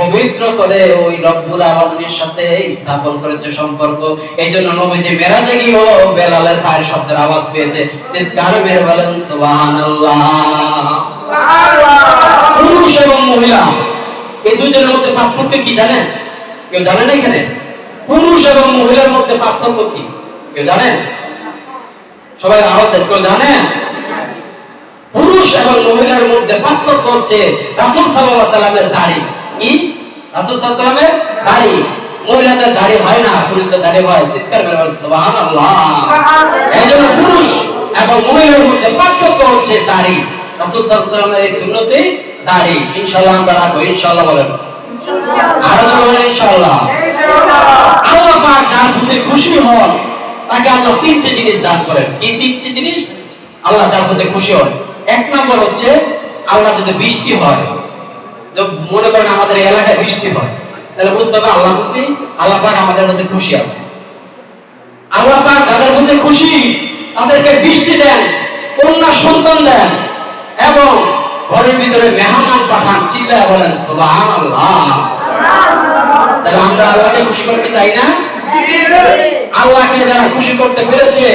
পবিত্র করে ওই রব্বুল আলামিনের সাথে স্থাপন করেছে সম্পর্ক। এইজন্য নবীজি মেরাজে গিয়ে বেলালের পায়ের শব্দের আওয়াজ পেয়েছে, চিৎকার মেরে বলেন সুবহানাল্লাহ। পুরুষ এবং মহিলা এই দুজনের মধ্যে পার্থক্য কি জানেন? কেউ জানেন এখানে? পুরুষ এবং মহিলার মধ্যে পার্থক্য কি কেউ জানেন? সবাই আওয়াজ দেন, কেউ জানেন? পুরুষ এবং মহিলার মধ্যে পার্থক্য হচ্ছে রাসূল সাল্লাল্লাহু আলাইহি ওয়াসাল্লামের দাড়ি। কি? রাসূল সাল্লাল্লাহু আলাইহি ওয়াসাল্লামের দাড়ি। মহিলাদের দাড়ি হয় না, পুরুষদের দাড়ি হয়। চিৎকার করে বলেন সুবহানাল্লাহ। এইজন্য পুরুষ এবং মহিলার মধ্যে পার্থক্য হচ্ছে দাড়ি। রাসূল সাল্লাল্লাহু আলাইহি ওয়াসাল্লামের এই সুন্নতে দাড়ি। ইনশাআল্লাহ আমরা রাখবো। ইনশাআল্লাহ বলেন। ইনশাআল্লাহ। আরো বলেন ইনশাআল্লাহ। ইনশাআল্লাহ। আল্লাহ পাক যার প্রতি খুশি হন তাকে আল্লাহ তিনটি জিনিস দান করেন। কি তিনটি জিনিস? আল্লাহ যার প্রতি খুশি হন। এক নম্বর হচ্ছে আল্লাহ যদি বৃষ্টি হয়, মনে করেন আমাদের এলাকায় বৃষ্টি হয়, তাহলে বুঝতে হবে আল্লাহ পাক আমাদের মধ্যে খুশি আছে। আল্লাহ পাক যাদের মধ্যে খুশি তাদেরকে বৃষ্টি দেন, কন্যা সন্তান দেন এবং ঘরের ভিতরে মেহমান পাঠান। চিল্লায় বলেন সুবহানাল্লাহ। তাহলে আমরা আল্লাহকে খুশি করতে চাই না? আল্লাহকে যারা খুশি করতে পেরেছে